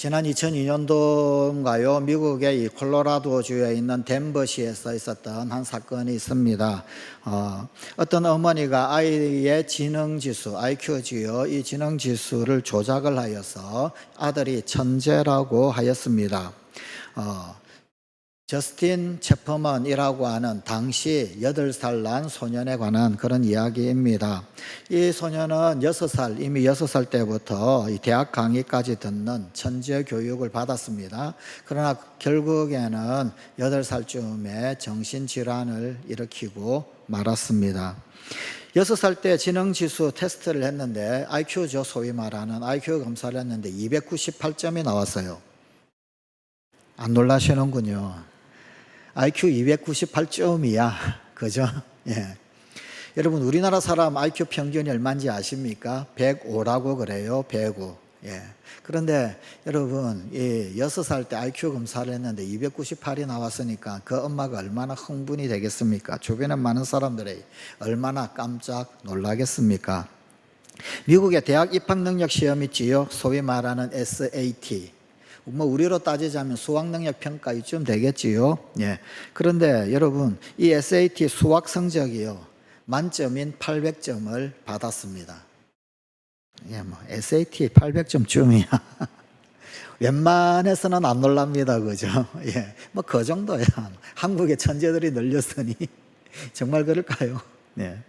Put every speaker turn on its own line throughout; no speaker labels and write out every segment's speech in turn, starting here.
지난 2002년도인가요? 미국의 이 콜로라도주에 있는 덴버시에서 있었던 한 사건이 있습니다. 어떤 어머니가 아이의 지능지수, IQ지요. 이 지능지수를 조작을 하여서 아들이 천재라고 하였습니다. 저스틴 채퍼먼이라고 하는 당시 8살 난 소년에 관한 그런 이야기입니다. 이 소년은 이미 6살 때부터 대학 강의까지 듣는 천재 교육을 받았습니다. 그러나 결국에는 8살쯤에 정신질환을 일으키고 말았습니다. 6살 때 지능지수 테스트를 했는데 IQ죠, 소위 말하는 IQ 검사를 했는데 298점이 나왔어요. 안 놀라시는군요. IQ 298점이야. 그죠? 예. 여러분, 우리나라 사람 IQ 평균이 얼마인지 아십니까? 105라고 그래요. 105. 예. 그런데 여러분, 6살 때 IQ 검사를 했는데 298이 나왔으니까 그 엄마가 얼마나 흥분이 되겠습니까? 주변에 많은 사람들이 얼마나 깜짝 놀라겠습니까? 미국의 대학 입학 능력 시험 있지요? 소위 말하는 SAT. 우리로 따지자면 수학 능력 평가 이쯤 되겠지요. 예. 그런데 여러분, 이 SAT 수학 성적이요, 만점인 800점을 받았습니다. 예, SAT 800점쯤이야. 웬만해서는 안 놀랍니다. 그죠? 예. 그 정도야. 한국의 천재들이 늘렸으니. 정말 그럴까요? 예.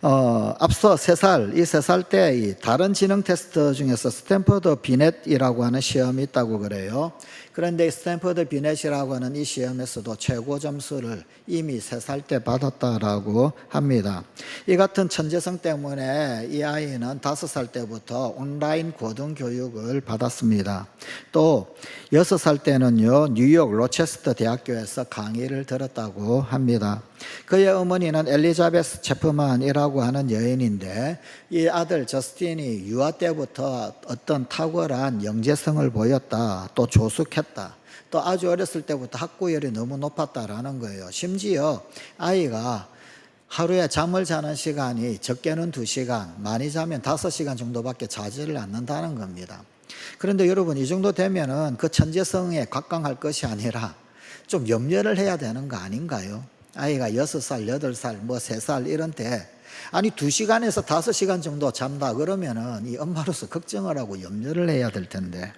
앞서 3살, 이 3살 때 이 다른 지능 테스트 중에서 스탠퍼드 비넷이라고 하는 시험이 있다고 그래요. 그런데 이 스탠퍼드 비넷이라고 하는 이 시험에서도 최고 점수를 이미 3살 때 받았다라고 합니다. 이 같은 천재성 때문에 이 아이는 5살 때부터 온라인 고등교육을 받았습니다. 또 6살 때는요, 뉴욕 로체스터 대학교에서 강의를 들었다고 합니다. 그의 어머니는 엘리자베스 채프만이라고 하는 여인인데, 이 아들 저스틴이 유아 때부터 어떤 탁월한 영재성을 보였다, 또 조숙했다, 또 아주 어렸을 때부터 학구열이 너무 높았다라는 거예요. 심지어 아이가 하루에 잠을 자는 시간이 적게는 2시간, 많이 자면 5시간 정도밖에 자지를 않는다는 겁니다. 그런데 여러분, 이 정도 되면은 그 천재성에 곽강할 것이 아니라 좀 염려를 해야 되는 거 아닌가요? 아이가 6살, 8살, 3살 이런 때, 아니 2시간에서 5시간 정도 잔다 그러면은 이 엄마로서 걱정을 하고 염려를 해야 될 텐데,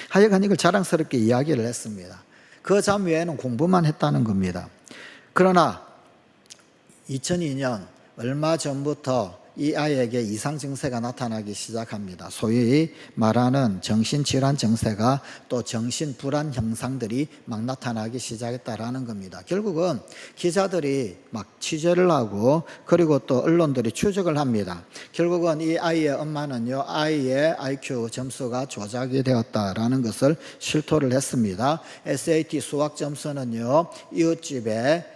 하여간 이걸 자랑스럽게 이야기를 했습니다. 그 잠 외에는 공부만 했다는 겁니다. 그러나 2002년 얼마 전부터 이 아이에게 이상 증세가 나타나기 시작합니다. 소위 말하는 정신질환 증세가, 또 정신불안 현상들이 막 나타나기 시작했다라는 겁니다. 결국은 기자들이 막 취재를 하고, 그리고 또 언론들이 추적을 합니다. 결국은 이 아이의 엄마는요, 아이의 IQ 점수가 조작이 되었다라는 것을 실토를 했습니다. SAT 수학 점수는요, 이웃집에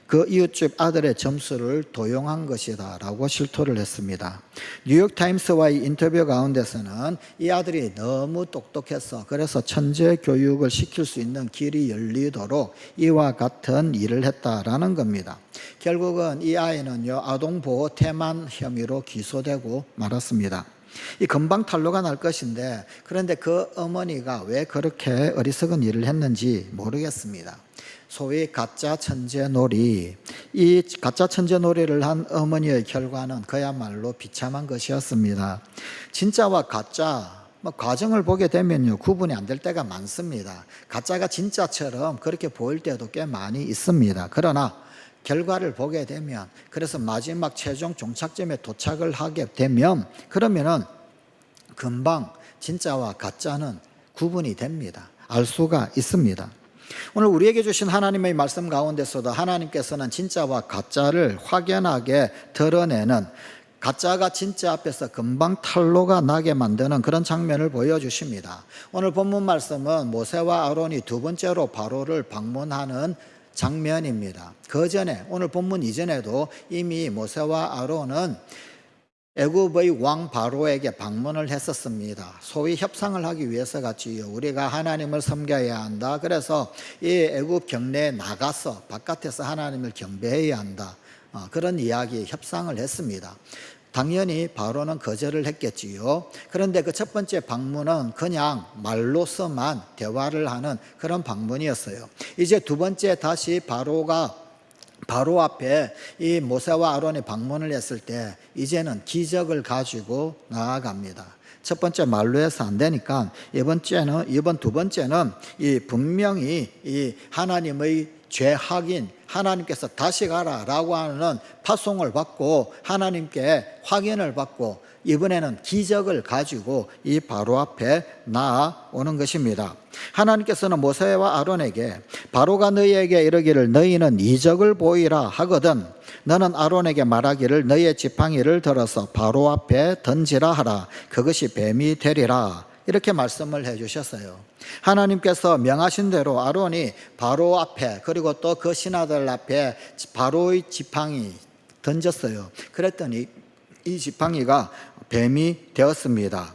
그 이웃집 아들의 점수를 도용한 것이다 라고 실토를 했습니다. 뉴욕타임스와의 인터뷰 가운데서는 이 아들이 너무 똑똑해서, 그래서 천재 교육을 시킬 수 있는 길이 열리도록 이와 같은 일을 했다라는 겁니다. 결국은 이 아이는요, 아동보호 태만 혐의로 기소되고 말았습니다. 이 금방 탄로가 날 것인데, 그런데 그 어머니가 왜 그렇게 어리석은 일을 했는지 모르겠습니다. 소위 가짜 천재놀이, 이 가짜 천재놀이를 한 어머니의 결과는 그야말로 비참한 것이었습니다. 진짜와 가짜, 과정을 보게 되면요, 구분이 안 될 때가 많습니다. 가짜가 진짜처럼 그렇게 보일 때도 꽤 많이 있습니다. 그러나 결과를 보게 되면, 그래서 마지막 최종 종착점에 도착을 하게 되면, 그러면은 금방 진짜와 가짜는 구분이 됩니다. 알 수가 있습니다. 오늘 우리에게 주신 하나님의 말씀 가운데서도 하나님께서는 진짜와 가짜를 확연하게 드러내는, 가짜가 진짜 앞에서 금방 탄로가 나게 만드는 그런 장면을 보여주십니다. 오늘 본문 말씀은 모세와 아론이 2번째로 바로를 방문하는 장면입니다. 그 전에, 오늘 본문 이전에도 이미 모세와 아론은 애굽의 왕 바로에게 방문을 했었습니다. 소위 협상을 하기 위해서 같이요, 우리가 하나님을 섬겨야 한다, 그래서 이 애굽 경내에 나가서 바깥에서 하나님을 경배해야 한다, 그런 이야기, 협상을 했습니다. 당연히 바로는 거절을 했겠지요. 그런데 그 첫 번째 방문은 그냥 말로서만 대화를 하는 그런 방문이었어요. 이제 두 번째 다시 바로 앞에 이 모세와 아론이 방문을 했을 때 이제는 기적을 가지고 나아갑니다. 첫 번째 말로 해서 안 되니까 이번 두 번째는 이 분명히 이 하나님의 죄 확인, 하나님께서 다시 가라라고 하는 파송을 받고 하나님께 확인을 받고 이번에는 기적을 가지고 이 바로 앞에 나아오는 것입니다. 하나님께서는 모세와 아론에게 바로가 너희에게 이르기를 너희는 이적을 보이라 하거든 너는 아론에게 말하기를 너희의 지팡이를 들어서 바로 앞에 던지라 하라 그것이 뱀이 되리라 이렇게 말씀을 해 주셨어요. 하나님께서 명하신 대로 아론이 바로 앞에 그리고 또 그 신하들 앞에 바로의 지팡이 던졌어요. 그랬더니 이 지팡이가 뱀이 되었습니다.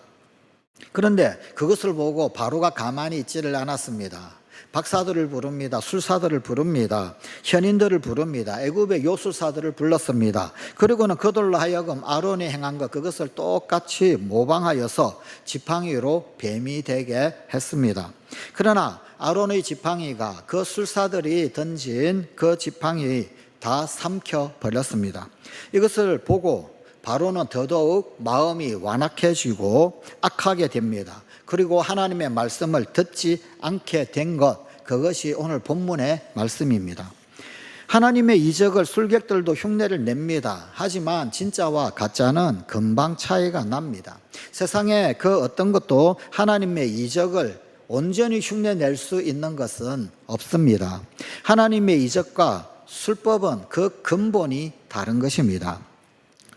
그런데 그것을 보고 바로가 가만히 있지를 않았습니다. 박사들을 부릅니다. 술사들을 부릅니다. 현인들을 부릅니다. 애굽의 요술사들을 불렀습니다. 그리고는 그들로 하여금 아론이 행한 것 그것을 똑같이 모방하여서 지팡이로 뱀이 되게 했습니다. 그러나 아론의 지팡이가 그 술사들이 던진 그 지팡이 다 삼켜 버렸습니다. 이것을 보고 바로는 더더욱 마음이 완악해지고 악하게 됩니다. 그리고 하나님의 말씀을 듣지 않게 된 것, 그것이 오늘 본문의 말씀입니다. 하나님의 이적을 술객들도 흉내를 냅니다. 하지만 진짜와 가짜는 금방 차이가 납니다. 세상에 그 어떤 것도 하나님의 이적을 온전히 흉내낼 수 있는 것은 없습니다. 하나님의 이적과 술법은 그 근본이 다른 것입니다.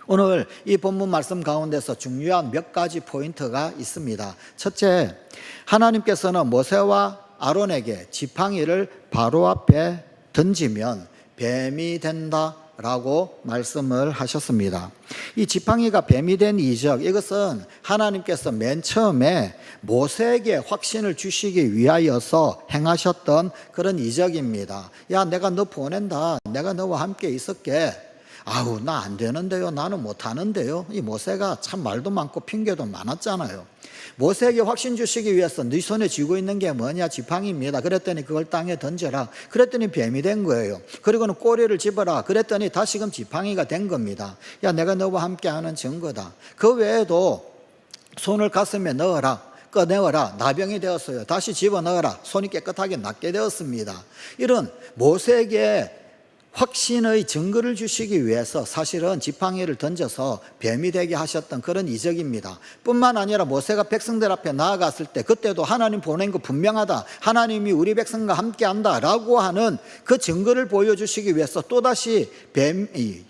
오늘 이 본문 말씀 가운데서 중요한 몇 가지 포인트가 있습니다. 첫째, 하나님께서는 모세와 아론에게 지팡이를 바로 앞에 던지면 뱀이 된다라고 말씀을 하셨습니다. 이 지팡이가 뱀이 된 이적, 이것은 하나님께서 맨 처음에 모세에게 확신을 주시기 위하여서 행하셨던 그런 이적입니다. 야, 내가 너 보낸다. 내가 너와 함께 있을게. 아우, 나 안 되는데요. 나는 못하는데요. 이 모세가 참 말도 많고 핑계도 많았잖아요. 모세에게 확신 주시기 위해서 네 손에 쥐고 있는 게 뭐냐? 지팡이입니다. 그랬더니 그걸 땅에 던져라. 그랬더니 뱀이 된 거예요. 그리고는 꼬리를 집어라. 그랬더니 다시금 지팡이가 된 겁니다. 야, 내가 너와 함께하는 증거다. 그 외에도 손을 가슴에 넣어라. 꺼내어라. 나병이 되었어요. 다시 집어넣어라. 손이 깨끗하게 낫게 되었습니다. 이런 모세에게 확신의 증거를 주시기 위해서 사실은 지팡이를 던져서 뱀이 되게 하셨던 그런 이적입니다. 뿐만 아니라 모세가 백성들 앞에 나아갔을 때 그때도 하나님 보낸 거 분명하다. 하나님이 우리 백성과 함께한다 라고 하는 그 증거를 보여주시기 위해서 또다시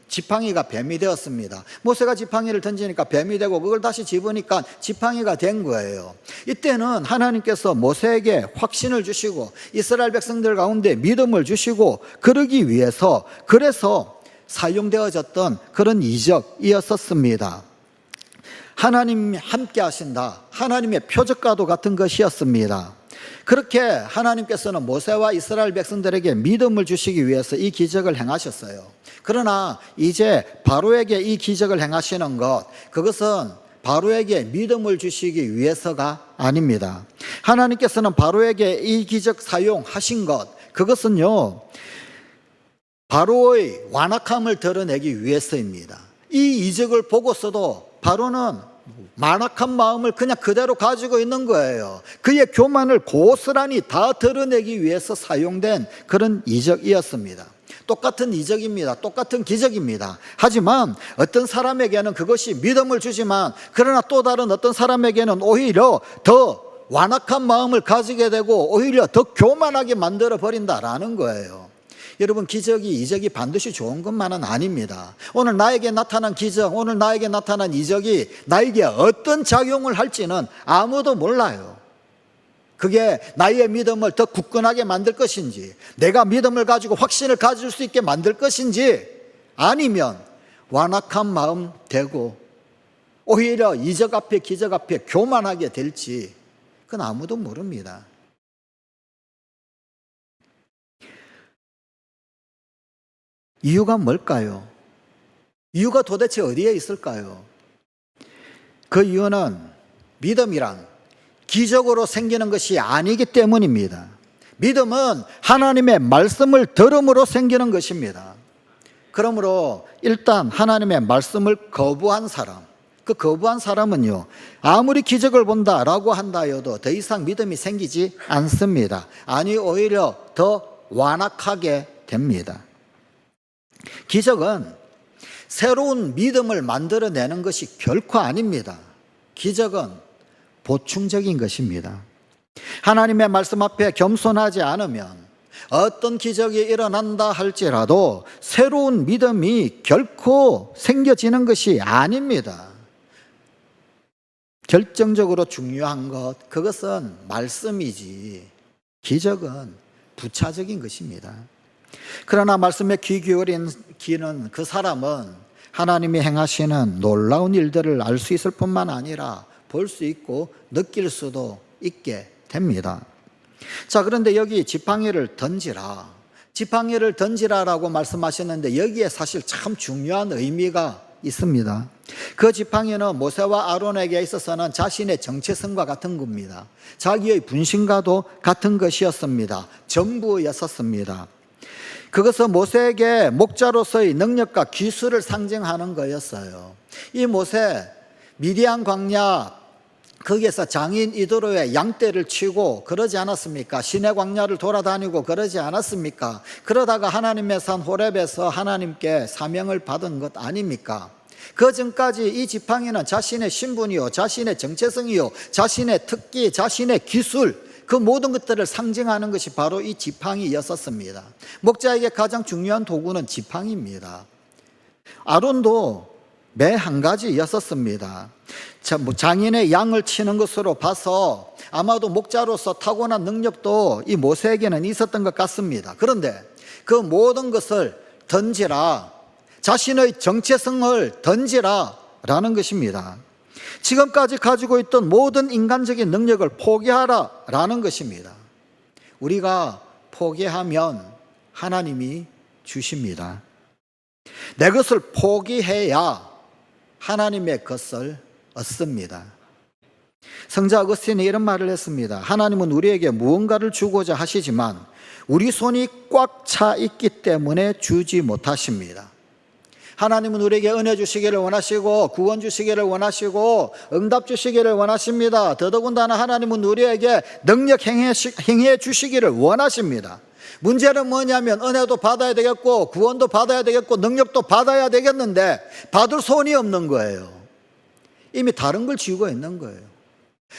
지팡이가 뱀이 되었습니다. 모세가 지팡이를 던지니까 뱀이 되고 그걸 다시 집으니까 지팡이가 된 거예요. 이때는 하나님께서 모세에게 확신을 주시고 이스라엘 백성들 가운데 믿음을 주시고 그러기 위해서 그래서 사용되어졌던 그런 이적이었었습니다. 하나님이 함께 하신다. 하나님의 표적과도 같은 것이었습니다. 그렇게 하나님께서는 모세와 이스라엘 백성들에게 믿음을 주시기 위해서 이 기적을 행하셨어요. 그러나 이제 바로에게 이 기적을 행하시는 것, 그것은 바로에게 믿음을 주시기 위해서가 아닙니다. 하나님께서는 바로에게 이 기적 사용하신 것, 그것은요, 바로의 완악함을 드러내기 위해서입니다. 이 이적을 보고서도 바로는 만악한 마음을 그냥 그대로 가지고 있는 거예요. 그의 교만을 고스란히 다 드러내기 위해서 사용된 그런 이적이었습니다. 똑같은 이적입니다. 똑같은 기적입니다. 하지만 어떤 사람에게는 그것이 믿음을 주지만 그러나 또 다른 어떤 사람에게는 오히려 더 완악한 마음을 가지게 되고 오히려 더 교만하게 만들어 버린다라는 거예요. 여러분, 이적이 반드시 좋은 것만은 아닙니다. 오늘 나에게 나타난 기적, 오늘 나에게 나타난 이적이 나에게 어떤 작용을 할지는 아무도 몰라요. 그게 나의 믿음을 더 굳건하게 만들 것인지, 내가 믿음을 가지고 확신을 가질 수 있게 만들 것인지, 아니면 완악한 마음 되고 오히려 이적 앞에 기적 앞에 교만하게 될지, 그건 아무도 모릅니다. 이유가 뭘까요? 이유가 도대체 어디에 있을까요? 그 이유는 믿음이란 기적으로 생기는 것이 아니기 때문입니다. 믿음은 하나님의 말씀을 들음으로 생기는 것입니다. 그러므로 일단 하나님의 말씀을 거부한 사람, 그 거부한 사람은요, 아무리 기적을 본다라고 한다 해도 더 이상 믿음이 생기지 않습니다. 아니, 오히려 더 완악하게 됩니다. 기적은 새로운 믿음을 만들어내는 것이 결코 아닙니다. 기적은 보충적인 것입니다. 하나님의 말씀 앞에 겸손하지 않으면 어떤 기적이 일어난다 할지라도 새로운 믿음이 결코 생겨지는 것이 아닙니다. 결정적으로 중요한 것, 그것은 말씀이지 기적은 부차적인 것입니다. 그러나 말씀에 귀 기울이는 그 사람은 하나님이 행하시는 놀라운 일들을 알 수 있을 뿐만 아니라 볼 수 있고 느낄 수도 있게 됩니다. 자, 그런데 여기 지팡이를 던지라, 지팡이를 던지라라고 말씀하셨는데 여기에 사실 참 중요한 의미가 있습니다. 그 지팡이는 모세와 아론에게 있어서는 자신의 정체성과 같은 겁니다. 자기의 분신과도 같은 것이었습니다. 전부였었습니다. 그것은 모세에게 목자로서의 능력과 기술을 상징하는 거였어요. 이 모세, 미디안 광야 거기에서 장인 이도로의 양떼를 치고 그러지 않았습니까? 시내 광야를 돌아다니고 그러지 않았습니까? 그러다가 하나님의 산 호렙에서 하나님께 사명을 받은 것 아닙니까? 그 전까지 이 지팡이는 자신의 신분이요, 자신의 정체성이요, 자신의 특기, 자신의 기술, 그 모든 것들을 상징하는 것이 바로 이 지팡이였었습니다. 목자에게 가장 중요한 도구는 지팡이입니다. 아론도 매 한 가지였었습니다. 장인의 양을 치는 것으로 봐서 아마도 목자로서 타고난 능력도 이 모세에게는 있었던 것 같습니다. 그런데 그 모든 것을 던지라, 자신의 정체성을 던지라 라는 것입니다. 지금까지 가지고 있던 모든 인간적인 능력을 포기하라 라는 것입니다. 우리가 포기하면 하나님이 주십니다. 내 것을 포기해야 하나님의 것을 얻습니다. 성자 어거스틴이 이런 말을 했습니다. 하나님은 우리에게 무언가를 주고자 하시지만 우리 손이 꽉 차 있기 때문에 주지 못하십니다. 하나님은 우리에게 은혜 주시기를 원하시고 구원 주시기를 원하시고 응답 주시기를 원하십니다. 더더군다나 하나님은 우리에게 능력 행해 주시기를 원하십니다. 문제는 뭐냐면 은혜도 받아야 되겠고 구원도 받아야 되겠고 능력도 받아야 되겠는데 받을 손이 없는 거예요. 이미 다른 걸 쥐고 있는 거예요.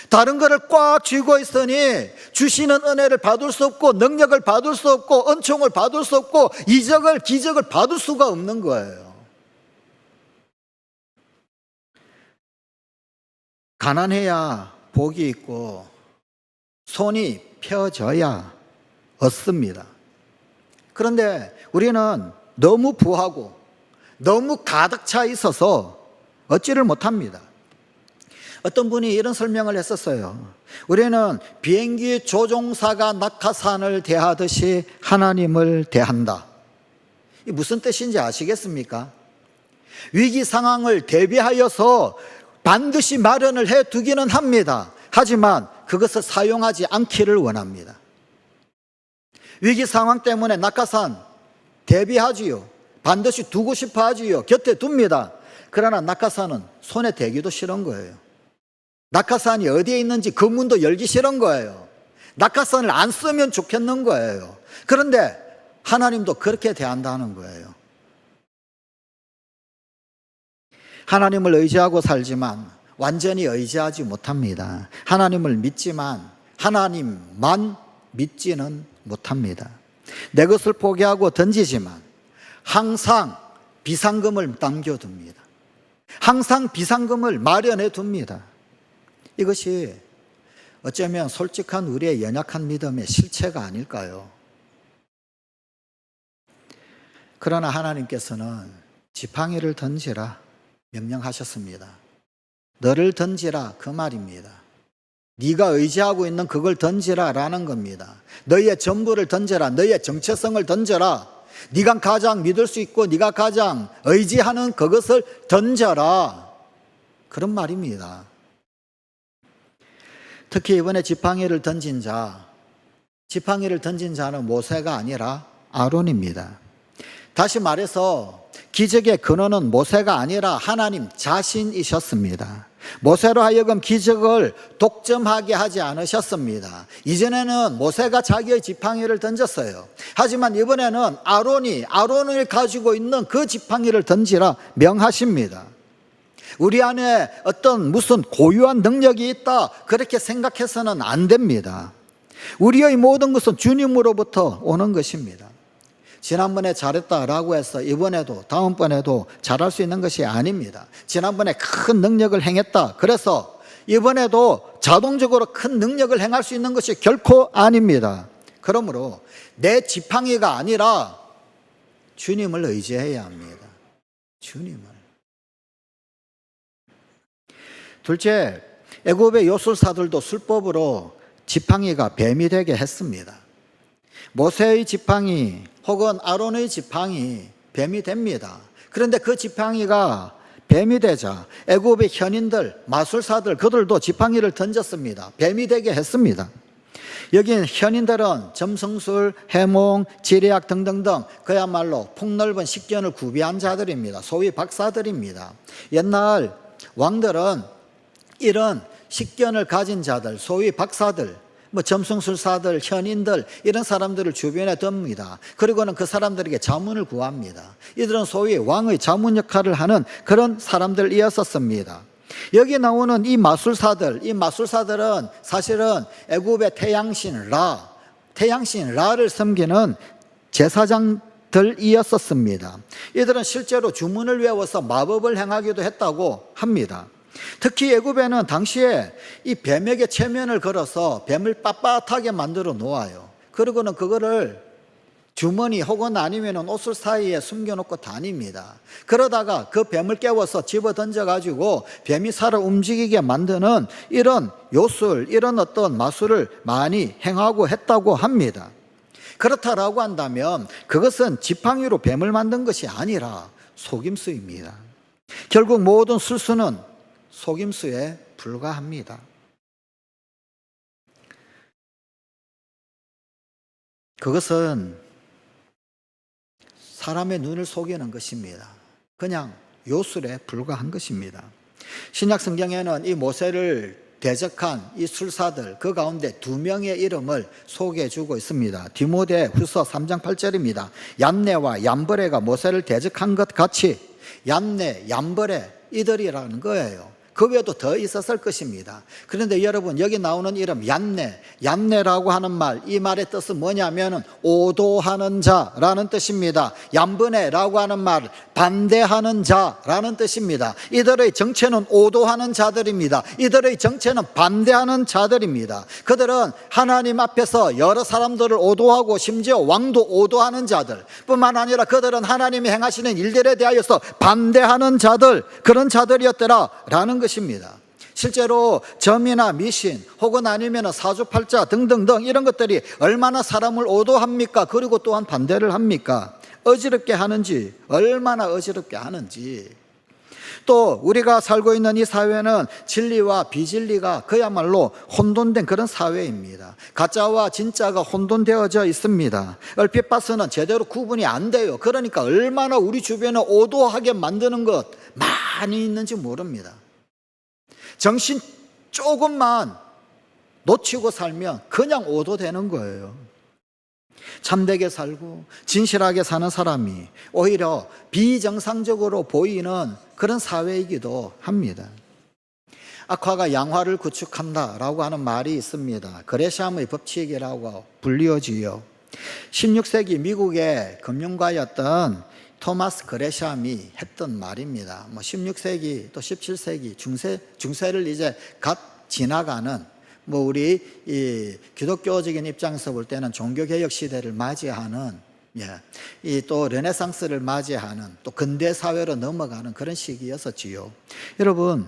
다른 거를 꽉 쥐고 있으니 주시는 은혜를 받을 수 없고 능력을 받을 수 없고 은총을 받을 수 없고 이적을 기적을 받을 수가 없는 거예요. 가난해야 복이 있고 손이 펴져야 얻습니다. 그런데 우리는 너무 부하고 너무 가득 차 있어서 얻지를 못합니다. 어떤 분이 이런 설명을 했었어요. 우리는 비행기 조종사가 낙하산을 대하듯이 하나님을 대한다. 이게 무슨 뜻인지 아시겠습니까? 위기 상황을 대비하여서 반드시 마련을 해두기는 합니다. 하지만 그것을 사용하지 않기를 원합니다. 위기 상황 때문에 낙하산 대비하지요. 반드시 두고 싶어 하지요. 곁에 둡니다. 그러나 낙하산은 손에 대기도 싫은 거예요. 낙하산이 어디에 있는지 그 문도 열기 싫은 거예요. 낙하산을 안 쓰면 좋겠는 거예요. 그런데 하나님도 그렇게 대한다는 거예요. 하나님을 의지하고 살지만 완전히 의지하지 못합니다. 하나님을 믿지만 하나님만 믿지는 못합니다. 내 것을 포기하고 던지지만 항상 비상금을 남겨둡니다. 항상 비상금을 마련해 둡니다. 이것이 어쩌면 솔직한 우리의 연약한 믿음의 실체가 아닐까요? 그러나 하나님께서는 지팡이를 던지라 명령하셨습니다. 너를 던지라 그 말입니다. 네가 의지하고 있는 그걸 던지라 라는 겁니다. 너의 전부를 던져라. 너의 정체성을 던져라. 네가 가장 믿을 수 있고 네가 가장 의지하는 그것을 던져라. 그런 말입니다. 특히 이번에 지팡이를 던진 자는 모세가 아니라 아론입니다. 다시 말해서 기적의 근원은 모세가 아니라 하나님 자신이셨습니다. 모세로 하여금 기적을 독점하게 하지 않으셨습니다. 이전에는 모세가 자기의 지팡이를 던졌어요. 하지만 이번에는 아론을 가지고 있는 그 지팡이를 던지라 명하십니다. 우리 안에 어떤 무슨 고유한 능력이 있다 그렇게 생각해서는 안 됩니다. 우리의 모든 것은 주님으로부터 오는 것입니다. 지난번에 잘했다라고 해서 이번에도 다음번에도 잘할 수 있는 것이 아닙니다. 지난번에 큰 능력을 행했다 그래서 이번에도 자동적으로 큰 능력을 행할 수 있는 것이 결코 아닙니다. 그러므로 내 지팡이가 아니라 주님을 의지해야 합니다. 주님을. 둘째, 애굽의 요술사들도 술법으로 지팡이가 뱀이 되게 했습니다. 모세의 지팡이 혹은 아론의 지팡이 뱀이 됩니다. 그런데 그 지팡이가 뱀이 되자 애굽의 현인들, 마술사들 그들도 지팡이를 던졌습니다. 뱀이 되게 했습니다. 여긴 현인들은 점성술, 해몽, 지리학 등등등 그야말로 폭넓은 식견을 구비한 자들입니다. 소위 박사들입니다. 옛날 왕들은 이런 식견을 가진 자들, 소위 박사들, 점성술사들, 현인들 이런 사람들을 주변에 둡니다. 그리고는 그 사람들에게 자문을 구합니다. 이들은 소위 왕의 자문 역할을 하는 그런 사람들이었었습니다. 여기 나오는 이 마술사들은 사실은 애굽의 태양신 라를 섬기는 제사장들이었었습니다. 이들은 실제로 주문을 외워서 마법을 행하기도 했다고 합니다. 특히 애굽에는 당시에 이 뱀에게 체면을 걸어서 뱀을 빳빳하게 만들어 놓아요. 그리고는 그거를 주머니 혹은 아니면 옷을 사이에 숨겨놓고 다닙니다. 그러다가 그 뱀을 깨워서 집어 던져가지고 뱀이 살아 움직이게 만드는 이런 요술, 이런 어떤 마술을 많이 행하고 했다고 합니다. 그렇다라고 한다면 그것은 지팡이로 뱀을 만든 것이 아니라 속임수입니다. 결국 모든 술수는 속임수에 불과합니다. 그것은 사람의 눈을 속이는 것입니다. 그냥 요술에 불과한 것입니다. 신약 성경에는 이 모세를 대적한 이 술사들 그 가운데 2명의 이름을 소개해 주고 있습니다. 디모데 후서 3장 8절입니다. 얀네와 얌브레가 모세를 대적한 것 같이 얀네, 얌브레 이들이라는 거예요. 그 외에도 더 있었을 것입니다. 그런데 여러분 여기 나오는 이름 얀네라고 하는 말, 이 말의 뜻은 뭐냐면 오도하는 자라는 뜻입니다. 얌브네라고 하는 말, 반대하는 자라는 뜻입니다. 이들의 정체는 오도하는 자들입니다. 이들의 정체는 반대하는 자들입니다. 그들은 하나님 앞에서 여러 사람들을 오도하고 심지어 왕도 오도하는 자들 뿐만 아니라 그들은 하나님이 행하시는 일들에 대하여서 반대하는 자들, 그런 자들이었더라 라는 것입니다. 실제로 점이나 미신 혹은 아니면 사주팔자 등등등 이런 것들이 얼마나 사람을 오도합니까? 그리고 또한 반대를 합니까? 어지럽게 하는지, 얼마나 어지럽게 하는지. 또 우리가 살고 있는 이 사회는 진리와 비진리가 그야말로 혼돈된 그런 사회입니다. 가짜와 진짜가 혼돈되어져 있습니다. 얼핏 봐서는 제대로 구분이 안 돼요. 그러니까 얼마나 우리 주변에 오도하게 만드는 것 많이 있는지 모릅니다. 정신 조금만 놓치고 살면 그냥 오도되는 거예요. 참되게 살고 진실하게 사는 사람이 오히려 비정상적으로 보이는 그런 사회이기도 합니다. 악화가 양화를 구축한다라고 하는 말이 있습니다. 그레샴의 법칙이라고 불리어지요. 16세기 미국의 금융가였던 토마스 그레샴이 했던 말입니다. 16세기 또 17세기 중세를 이제 갓 지나가는 우리 이 기독교적인 입장에서 볼 때는 종교개혁 시대를 맞이하는 이 또 르네상스를 맞이하는 또 근대 사회로 넘어가는 그런 시기였었지요. 여러분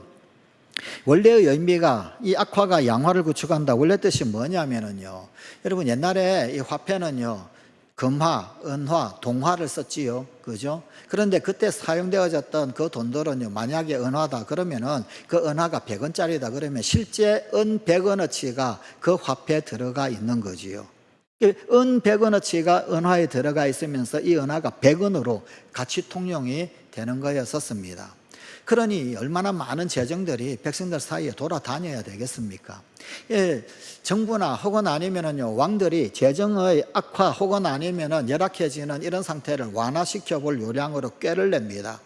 원래의 의미가 이 악화가 양화를 구축한다 원래 뜻이 뭐냐면요. 여러분 옛날에 이 화폐는요. 금화, 은화, 동화를 썼지요. 그죠? 그런데 그때 사용되어졌던 그 돈들은요, 만약에 은화다 그러면은 그 은화가 100원짜리다 그러면 실제 은 100원어치가 그 화폐에 들어가 있는 거지요. 은 100원어치가 은화에 들어가 있으면서 이 은화가 100원으로 가치 통용이 되는 거였었습니다. 그러니 얼마나 많은 재정들이 백성들 사이에 돌아다녀야 되겠습니까? 예, 정부나 혹은 아니면은요, 왕들이 재정의 악화 혹은 아니면은 열악해지는 이런 상태를 완화시켜 볼 요량으로 꾀를 냅니다.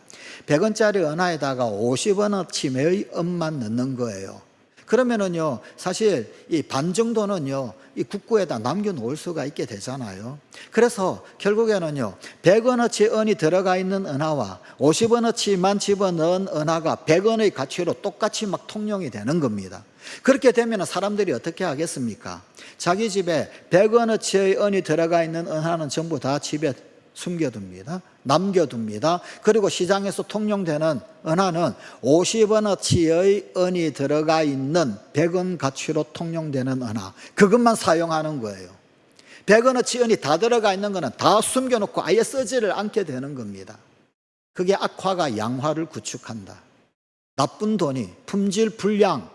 100원짜리 은하에다가 50원어치의 은만 넣는 거예요. 그러면은요, 사실 이 반 정도는요, 이 국고에다 남겨놓을 수가 있게 되잖아요. 그래서 결국에는요, 100원어치 은이 들어가 있는 은하와 50원어치만 집어넣은 은하가 100원의 가치로 똑같이 막 통용이 되는 겁니다. 그렇게 되면 사람들이 어떻게 하겠습니까? 자기 집에 100원어치의 은이 들어가 있는 은하는 전부 다 집에 숨겨둡니다. 남겨둡니다. 그리고 시장에서 통용되는 은하는 50원어치의 은이 들어가 있는 100원 가치로 통용되는 은하, 그것만 사용하는 거예요. 100원어치 은이 다 들어가 있는 거는 다 숨겨놓고 아예 쓰지를 않게 되는 겁니다. 그게 악화가 양화를 구축한다. 나쁜 돈이, 품질 불량,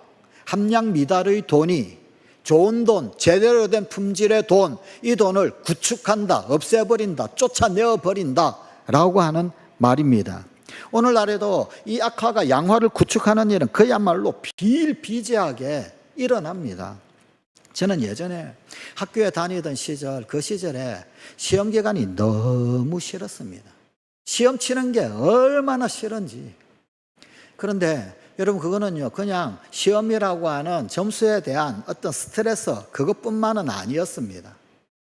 함량 미달의 돈이 좋은 돈, 제대로 된 품질의 돈, 이 돈을 구축한다, 없애버린다, 쫓아내어버린다 라고 하는 말입니다. 오늘날에도 이 악화가 양화를 구축하는 일은 그야말로 비일비재하게 일어납니다. 저는 예전에 학교에 다니던 시절, 그 시절에 시험 기간이 너무 싫었습니다. 시험 치는 게 얼마나 싫은지. 그런데 여러분, 그거는요, 그냥 시험이라고 하는 점수에 대한 어떤 스트레스, 그것뿐만은 아니었습니다.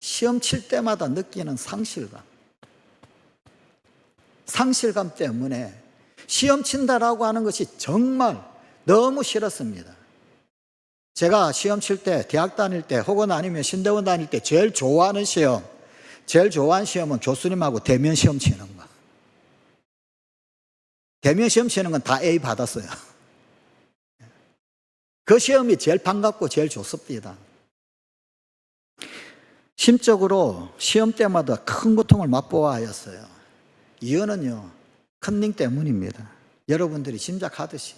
시험 칠 때마다 느끼는 상실감 때문에 시험 친다라고 하는 것이 정말 너무 싫었습니다. 제가 시험 칠 때, 대학 다닐 때, 혹은 아니면 신대원 다닐 때 제일 좋아하는 시험은 교수님하고 대면 시험 치는 거. 대면 시험 치는 건 다 A 받았어요. 그 시험이 제일 반갑고 제일 좋습니다. 심적으로 시험 때마다 큰 고통을 맛보아하였어요. 이유는요, 컨닝 때문입니다. 여러분들이 짐작하듯이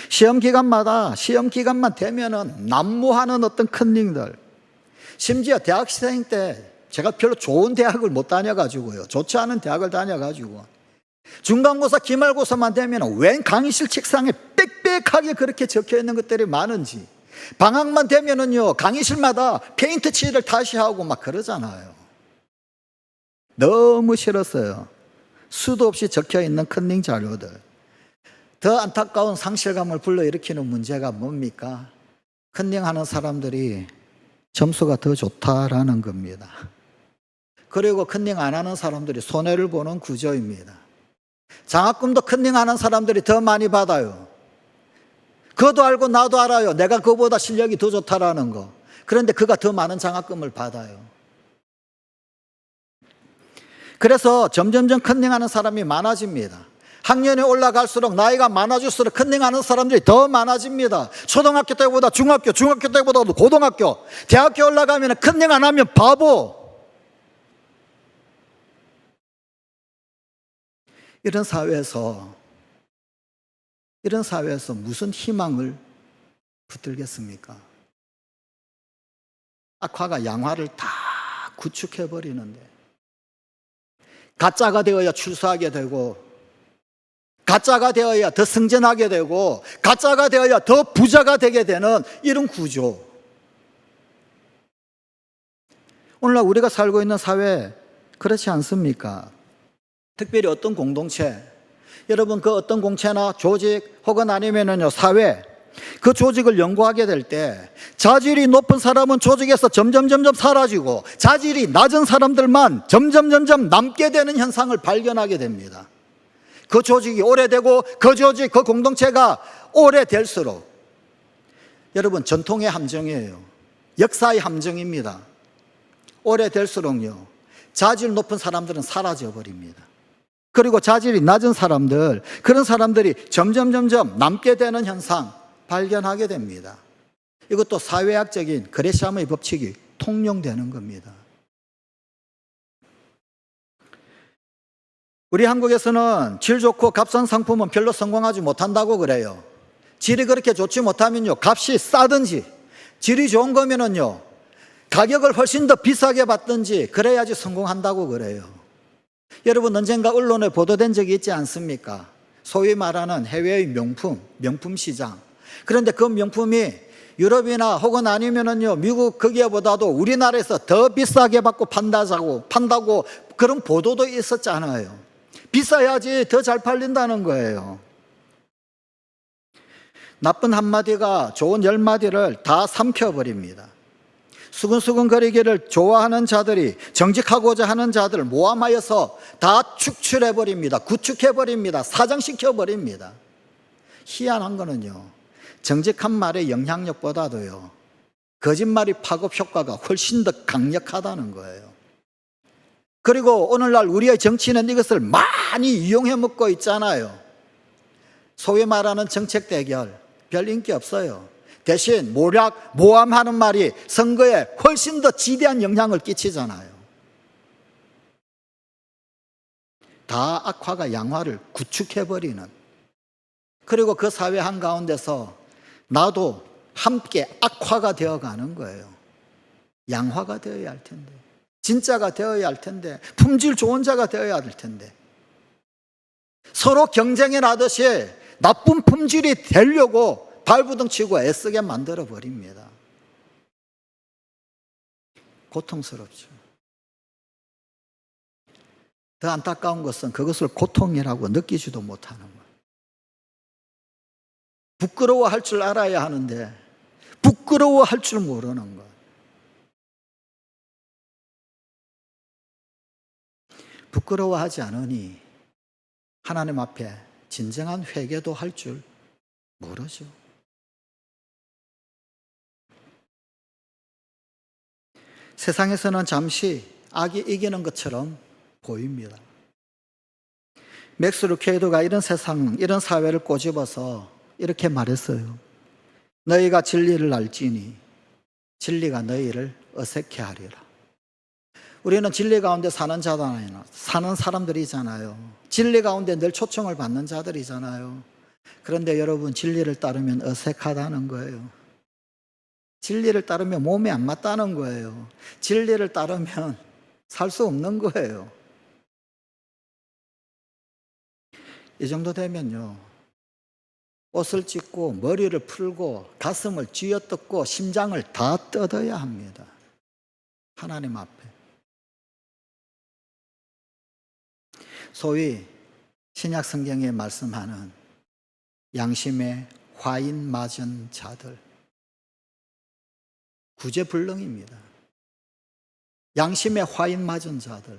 시험 기간만 되면은 난무하는 어떤 컨닝들. 심지어 대학생 때 제가 별로 좋은 대학을 못 다녀가지고요, 좋지 않은 대학을 다녀가지고 중간고사, 기말고사만 되면 웬 강의실 책상에 빽빽하게 그렇게 적혀 있는 것들이 많은지, 방학만 되면은요, 강의실마다 페인트 칠을 다시 하고 막 그러잖아요. 너무 싫었어요. 수도 없이 적혀 있는 컨닝 자료들. 더 안타까운 상실감을 불러일으키는 문제가 뭡니까? 컨닝하는 사람들이 점수가 더 좋다라는 겁니다. 그리고 컨닝 안 하는 사람들이 손해를 보는 구조입니다. 장학금도 컨닝 하는 사람들이 더 많이 받아요. 그것도 알고 나도 알아요. 내가 그보다 실력이 더 좋다라는 거. 그런데 그가 더 많은 장학금을 받아요. 그래서 점점점 컨닝하는 사람이 많아집니다. 학년이 올라갈수록, 나이가 많아질수록 컨닝하는 사람들이 더 많아집니다. 초등학교 때보다 중학교 때보다 고등학교, 대학교 올라가면 컨닝 안 하면 바보. 이런 사회에서 무슨 희망을 붙들겠습니까? 악화가 양화를 다 구축해버리는데, 가짜가 되어야 출세하게 되고, 가짜가 되어야 더 승진하게 되고, 가짜가 되어야 더 부자가 되게 되는 이런 구조. 오늘날 우리가 살고 있는 사회, 그렇지 않습니까? 특별히 어떤 공동체, 여러분 그 어떤 공체나 조직 혹은 아니면은요, 사회, 그 조직을 연구하게 될 때 자질이 높은 사람은 조직에서 점점 사라지고 자질이 낮은 사람들만 점점 남게 되는 현상을 발견하게 됩니다. 그 조직이 오래되고 그 조직, 그 공동체가 오래될수록, 여러분 전통의 함정이에요. 역사의 함정입니다. 오래될수록요, 자질 높은 사람들은 사라져 버립니다. 그리고 자질이 낮은 사람들, 그런 사람들이 점점 남게 되는 현상 발견하게 됩니다. 이것도 사회학적인 그레시암의 법칙이 통용되는 겁니다. 우리 한국에서는 질 좋고 값싼 상품은 별로 성공하지 못한다고 그래요. 질이 그렇게 좋지 못하면요, 값이 싸든지, 질이 좋은 거면은요, 가격을 훨씬 더 비싸게 받든지 그래야지 성공한다고 그래요. 여러분, 언젠가 언론에 보도된 적이 있지 않습니까? 소위 말하는 해외의 명품 시장. 그런데 그 명품이 유럽이나 혹은 아니면은요, 미국 거기에보다도 우리나라에서 더 비싸게 받고 판다고 그런 보도도 있었잖아요. 비싸야지 더 잘 팔린다는 거예요. 나쁜 한마디가 좋은 10마디를 다 삼켜버립니다. 수근수근거리기를 좋아하는 자들이 정직하고자 하는 자들을 모함하여서 다 축출해버립니다. 구축해버립니다. 사장시켜버립니다. 희한한 거는요, 정직한 말의 영향력보다도요, 거짓말이 파급 효과가 훨씬 더 강력하다는 거예요. 그리고 오늘날 우리의 정치는 이것을 많이 이용해 먹고 있잖아요. 소위 말하는 정책 대결, 별 인기 없어요. 대신 모함하는 말이 선거에 훨씬 더 지대한 영향을 끼치잖아요. 다 악화가 양화를 구축해버리는, 그리고 그 사회 한가운데서 나도 함께 악화가 되어가는 거예요. 양화가 되어야 할 텐데, 진짜가 되어야 할 텐데, 품질 좋은 자가 되어야 할 텐데, 서로 경쟁해 나듯이 나쁜 품질이 되려고 발부둥치고 애쓰게 만들어 버립니다. 고통스럽죠. 더 안타까운 것은 그것을 고통이라고 느끼지도 못하는 거예요. 부끄러워할 줄 알아야 하는데 부끄러워할 줄 모르는 것. 부끄러워하지 않으니 하나님 앞에 진정한 회개도 할 줄 모르죠. 세상에서는 잠시 악이 이기는 것처럼 보입니다. 맥스 루케이도가 이런 세상, 이런 사회를 꼬집어서 이렇게 말했어요. 너희가 진리를 알지니 진리가 너희를 어색해 하리라. 우리는 진리 가운데 사는 자잖아요. 사는 사람들이잖아요. 진리 가운데 늘 초청을 받는 자들이잖아요. 그런데 여러분, 진리를 따르면 어색하다는 거예요. 진리를 따르면 몸에 안 맞다는 거예요. 진리를 따르면 살 수 없는 거예요. 이 정도 되면요, 옷을 찢고 머리를 풀고 가슴을 쥐어뜯고 심장을 다 뜯어야 합니다. 하나님 앞에. 소위 신약 성경에 말씀하는 양심에 화인 맞은 자들, 구제불능입니다. 양심에 화인 맞은 자들.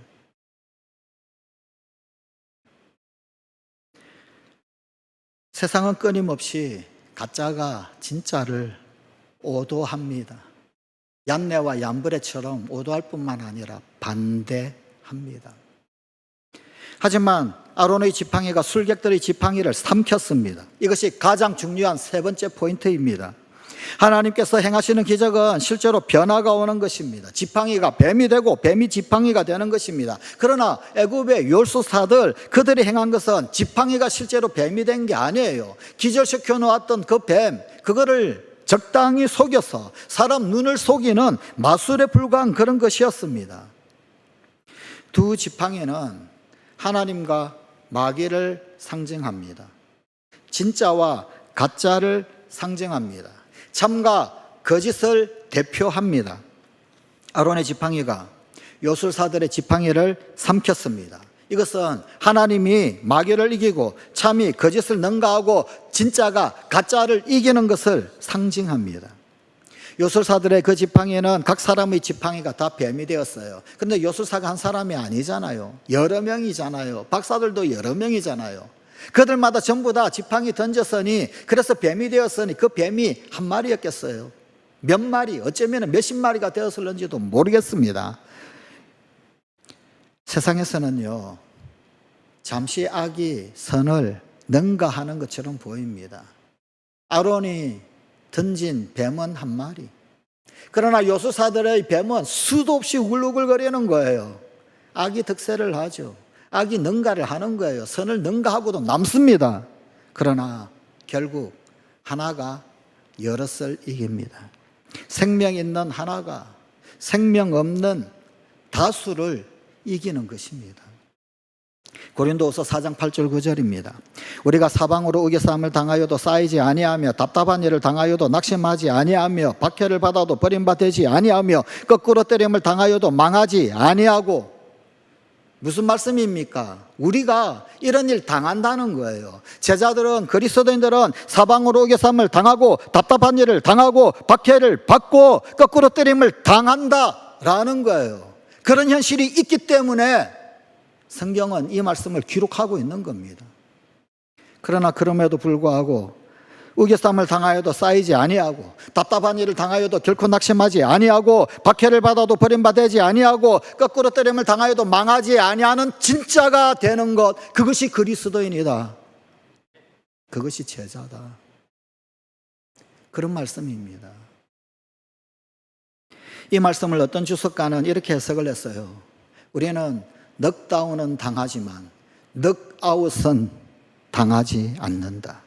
세상은 끊임없이 가짜가 진짜를 오도합니다. 얀네와 얀브레처럼 오도할 뿐만 아니라 반대합니다. 하지만 아론의 지팡이가 술객들의 지팡이를 삼켰습니다. 이것이 가장 중요한 세 번째 포인트입니다. 하나님께서 행하시는 기적은 실제로 변화가 오는 것입니다. 지팡이가 뱀이 되고 뱀이 지팡이가 되는 것입니다. 그러나 애굽의 율수사들, 그들이 행한 것은 지팡이가 실제로 뱀이 된 게 아니에요. 기절시켜 놓았던 그 뱀, 그거를 적당히 속여서 사람 눈을 속이는 마술에 불과한 그런 것이었습니다. 두 지팡이는 하나님과 마귀를 상징합니다. 진짜와 가짜를 상징합니다. 참과 거짓을 대표합니다. 아론의 지팡이가 요술사들의 지팡이를 삼켰습니다. 이것은 하나님이 마귀를 이기고 참이 거짓을 능가하고 진짜가 가짜를 이기는 것을 상징합니다. 요술사들의 그 지팡이는 각 사람의 지팡이가 다 뱀이 되었어요. 그런데 요술사가 한 사람이 아니잖아요. 여러 명이잖아요. 박사들도 여러 명이잖아요. 그들마다 전부 다 지팡이 던졌으니, 그래서 뱀이 되었으니 그 뱀이 한 마리였겠어요? 몇 마리, 어쩌면 몇십 마리가 되었을는지도 모르겠습니다. 세상에서는요, 잠시 악이 선을 능가하는 것처럼 보입니다. 아론이 던진 뱀은 한 마리, 그러나 요술사들의 뱀은 수도 없이 울글거리는 거예요. 악이 득세를 하죠. 악이 능가를 하는 거예요. 선을 능가하고도 남습니다. 그러나 결국 하나가 여럿을 이깁니다. 생명 있는 하나가 생명 없는 다수를 이기는 것입니다. 고린도후서 4장 8절 9절입니다. 우리가 사방으로 우겨싸움을 당하여도 쌓이지 아니하며 답답한 일을 당하여도 낙심하지 아니하며 박해를 받아도 버림받지 아니하며 거꾸로 때림을 당하여도 망하지 아니하고. 무슨 말씀입니까? 우리가 이런 일 당한다는 거예요. 제자들은, 그리스도인들은 사방으로 우겨싸움을 당하고 답답한 일을 당하고 박해를 받고 거꾸로 때림을 당한다라는 거예요. 그런 현실이 있기 때문에 성경은 이 말씀을 기록하고 있는 겁니다. 그러나 그럼에도 불구하고 우겨싸움을 당하여도 쌓이지 아니하고 답답한 일을 당하여도 결코 낙심하지 아니하고 박해를 받아도 버림받지 아니하고 거꾸로 때림을 당하여도 망하지 아니하는 진짜가 되는 것, 그것이 그리스도인이다. 그것이 제자다. 그런 말씀입니다. 이 말씀을 어떤 주석가는 이렇게 해석을 했어요. 우리는 넉다운은 당하지만 넉아웃은 당하지 않는다.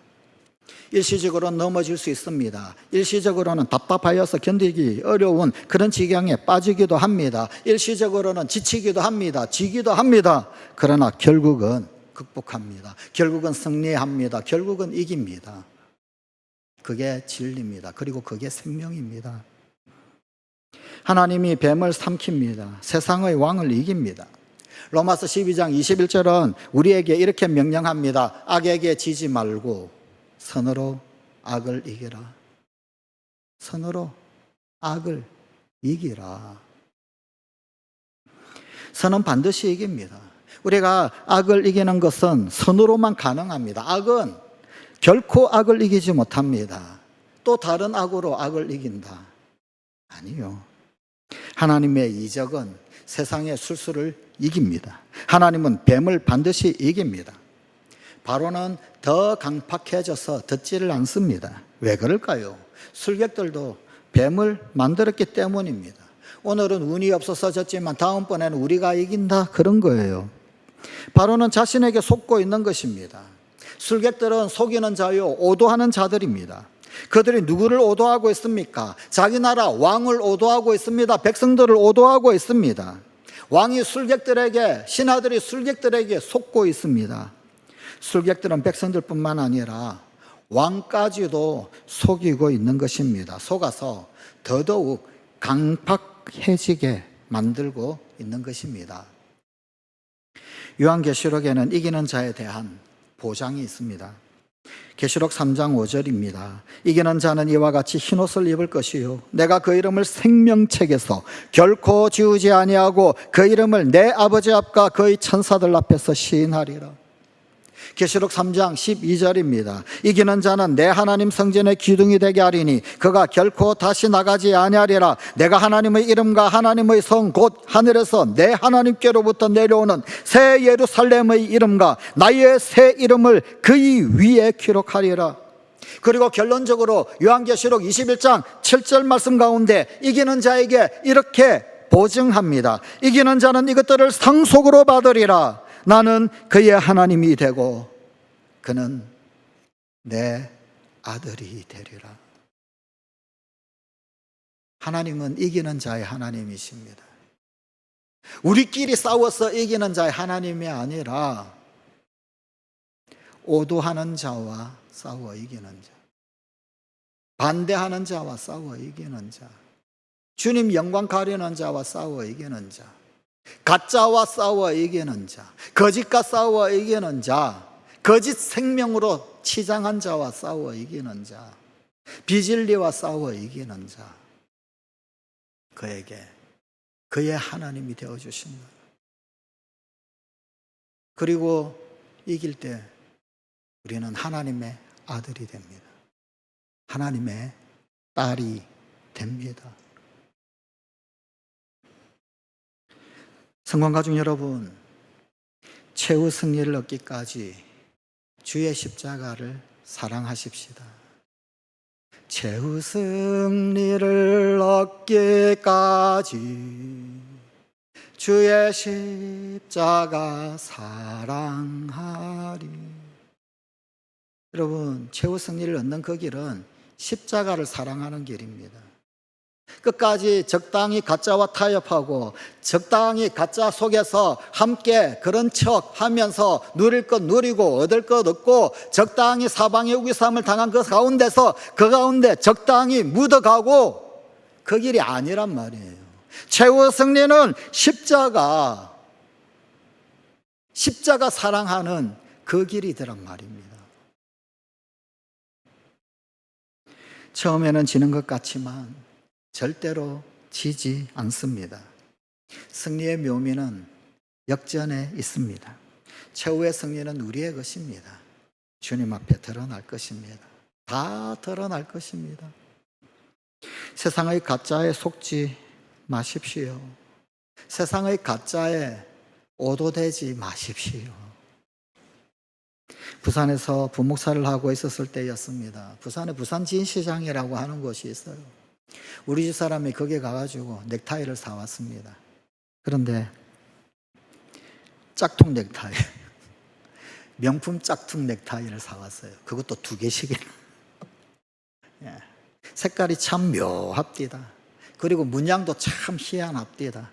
일시적으로는 넘어질 수 있습니다. 일시적으로는 답답하여서 견디기 어려운 그런 지경에 빠지기도 합니다. 일시적으로는 지치기도 합니다. 지기도 합니다. 그러나 결국은 극복합니다. 결국은 승리합니다. 결국은 이깁니다. 그게 진리입니다. 그리고 그게 생명입니다. 하나님이 뱀을 삼킵니다. 세상의 왕을 이깁니다. 로마서 12장 21절은 우리에게 이렇게 명령합니다. 악에게 지지 말고 선으로 악을 이기라. 선으로 악을 이기라. 선은 반드시 이깁니다. 우리가 악을 이기는 것은 선으로만 가능합니다. 악은 결코 악을 이기지 못합니다. 또 다른 악으로 악을 이긴다. 아니요. 하나님의 이적은 세상의 술수를 이깁니다. 하나님은 뱀을 반드시 이깁니다. 바로는 더 강팍해져서 듣지를 않습니다. 왜 그럴까요? 술객들도 뱀을 만들었기 때문입니다. 오늘은 운이 없어서 졌지만 다음번에는 우리가 이긴다, 그런 거예요. 바로는 자신에게 속고 있는 것입니다. 술객들은 속이는 자요, 오도하는 자들입니다. 그들이 누구를 오도하고 있습니까? 자기 나라 왕을 오도하고 있습니다. 백성들을 오도하고 있습니다. 왕이 술객들에게, 신하들이 술객들에게 속고 있습니다. 술객들은 백성들뿐만 아니라 왕까지도 속이고 있는 것입니다. 속아서 더더욱 강팍해지게 만들고 있는 것입니다. 요한계시록에는 이기는 자에 대한 보장이 있습니다. 계시록 3장 5절입니다. 이기는 자는 이와 같이 흰옷을 입을 것이요 내가 그 이름을 생명책에서 결코 지우지 아니하고 그 이름을 내 아버지 앞과 그의 천사들 앞에서 시인하리라. 계시록 3장 12절입니다. 이기는 자는 내 하나님 성전의 기둥이 되게 하리니 그가 결코 다시 나가지 아니하리라. 내가 하나님의 이름과 하나님의 성 곧 하늘에서 내 하나님께로부터 내려오는 새 예루살렘의 이름과 나의 새 이름을 그의 위에 기록하리라. 그리고 결론적으로 요한계시록 21장 7절 말씀 가운데 이기는 자에게 이렇게 보증합니다. 이기는 자는 이것들을 상속으로 받으리라. 나는 그의 하나님이 되고 그는 내 아들이 되리라. 하나님은 이기는 자의 하나님이십니다. 우리끼리 싸워서 이기는 자의 하나님이 아니라 오도하는 자와 싸워 이기는 자, 반대하는 자와 싸워 이기는 자, 주님 영광 가리는 자와 싸워 이기는 자, 가짜와 싸워 이기는 자, 거짓과 싸워 이기는 자, 거짓 생명으로 치장한 자와 싸워 이기는 자, 비진리와 싸워 이기는 자, 그에게 그의 하나님이 되어주신다. 그리고 이길 때 우리는 하나님의 아들이 됩니다. 하나님의 딸이 됩니다. 성관가족 여러분, 최후 승리를 얻기까지 주의 십자가를 사랑하십시다. 최후 승리를 얻기까지 주의 십자가 사랑하리. 여러분, 최후 승리를 얻는 그 길은 십자가를 사랑하는 길입니다. 끝까지 적당히 가짜와 타협하고 적당히 가짜 속에서 함께 그런 척 하면서 누릴 것 누리고 얻을 것 얻고 적당히 사방의 우기삼을 당한 그 가운데서 그 가운데 적당히 묻어가고 그 길이 아니란 말이에요. 최후 승리는 십자가 사랑하는 그 길이더란 말입니다. 처음에는 지는 것 같지만 절대로 지지 않습니다. 승리의 묘미는 역전에 있습니다. 최후의 승리는 우리의 것입니다. 주님 앞에 드러날 것입니다. 다 드러날 것입니다. 세상의 가짜에 속지 마십시오. 세상의 가짜에 오도되지 마십시오. 부산에서 부목사를 하고 있었을 때였습니다. 부산에 부산진시장이라고 하는 곳이 있어요. 우리 집 사람이 거기에 가가지고 넥타이를 사왔습니다. 그런데 짝퉁 넥타이, 명품 짝퉁 넥타이를 사왔어요. 그것도 2개씩이나. 색깔이 참 묘합디다. 그리고 문양도 참 희한합디다.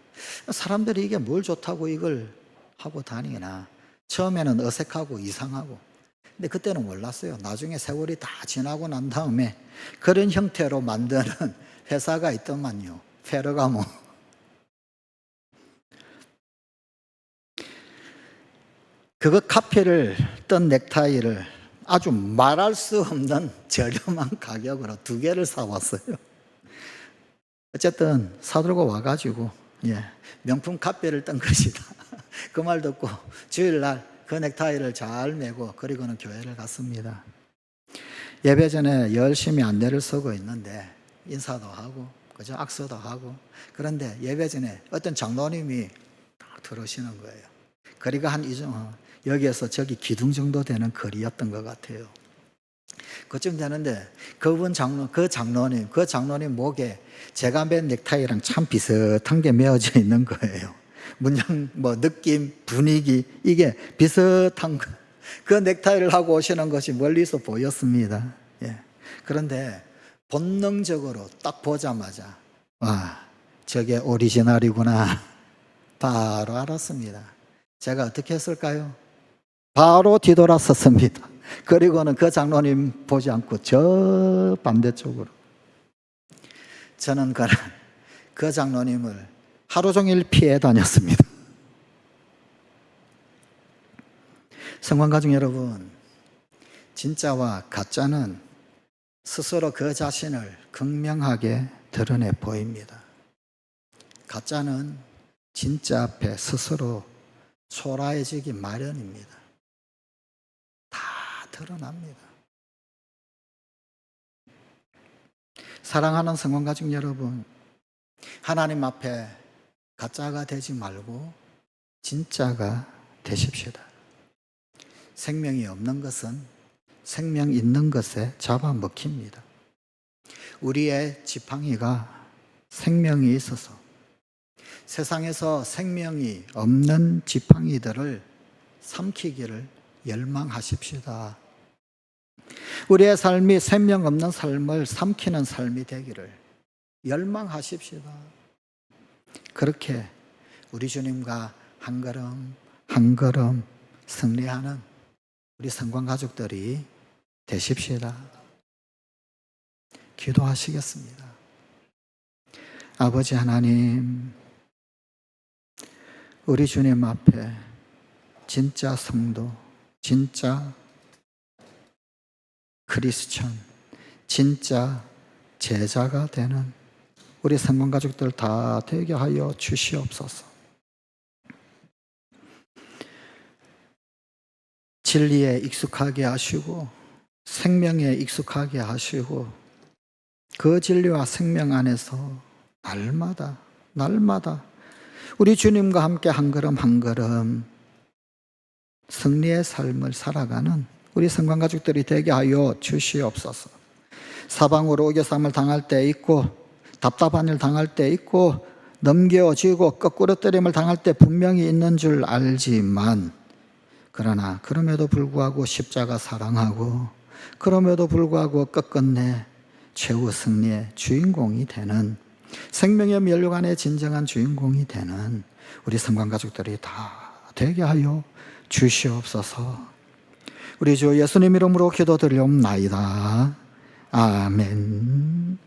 사람들이 이게 뭘 좋다고 이걸 하고 다니나. 처음에는 어색하고 이상하고. 근데 그때는 몰랐어요. 나중에 세월이 다 지나고 난 다음에 그런 형태로 만드는 회사가 있더만요. 페르가모. 그거 카피를 뜬 넥타이를 아주 말할 수 없는 저렴한 가격으로 2개를 사왔어요. 어쨌든 사들고 와가지고 명품 카피를 뜬 것이다. 그 말 듣고 주일날 그 넥타이를 잘 메고 그리고는 교회를 갔습니다. 예배 전에 열심히 안내를 쓰고 있는데 인사도 하고 그죠? 악수도 하고. 그런데 예배 전에 어떤 장로님이 딱 들어오시는 거예요. 거리가 한 여기에서 저기 기둥 정도 되는 거리였던 것 같아요. 그쯤 되는데 그 장로님 목에 제가 맨 넥타이랑 참 비슷한 게 메어져 있는 거예요. 문양, 느낌, 분위기, 이게 비슷한 거. 그 넥타이를 하고 오시는 것이 멀리서 보였습니다. 그런데 본능적으로 딱 보자마자, 저게 오리지널이구나. 바로 알았습니다. 제가 어떻게 했을까요? 바로 뒤돌아섰습니다. 그리고는 그 장로님 보지 않고 저 반대쪽으로. 저는 그 장로님을 하루 종일 피해 다녔습니다. 성관가족 여러분, 진짜와 가짜는 스스로 그 자신을 극명하게 드러내 보입니다. 가짜는 진짜 앞에 스스로 초라해지기 마련입니다. 다 드러납니다. 사랑하는 성관가족 여러분, 하나님 앞에 가짜가 되지 말고 진짜가 되십시다. 생명이 없는 것은 생명 있는 것에 잡아먹힙니다. 우리의 지팡이가 생명이 있어서 세상에서 생명이 없는 지팡이들을 삼키기를 열망하십시다. 우리의 삶이 생명 없는 삶을 삼키는 삶이 되기를 열망하십시다. 그렇게 우리 주님과 한 걸음 한 걸음 승리하는 우리 성관가족들이 되십시다. 기도하시겠습니다. 아버지 하나님, 우리 주님 앞에 진짜 성도, 진짜 크리스천, 진짜 제자가 되는 우리 성관가족들 다 되게 하여 주시옵소서. 진리에 익숙하게 하시고 생명에 익숙하게 하시고 그 진리와 생명 안에서 날마다 우리 주님과 함께 한 걸음 한 걸음 승리의 삶을 살아가는 우리 성관가족들이 되게 하여 주시옵소서. 사방으로 우겨쌈을 당할 때 있고 답답한 일 당할 때 있고 넘겨지고 거꾸로 때림을 당할 때 분명히 있는 줄 알지만, 그러나 그럼에도 불구하고 십자가 사랑하고 그럼에도 불구하고 끝끝내 최후 승리의 주인공이 되는, 생명의 멸류관의 진정한 주인공이 되는 우리 성관 가족들이 다 되게 하여 주시옵소서. 우리 주 예수님 이름으로 기도드리옵나이다. 아멘.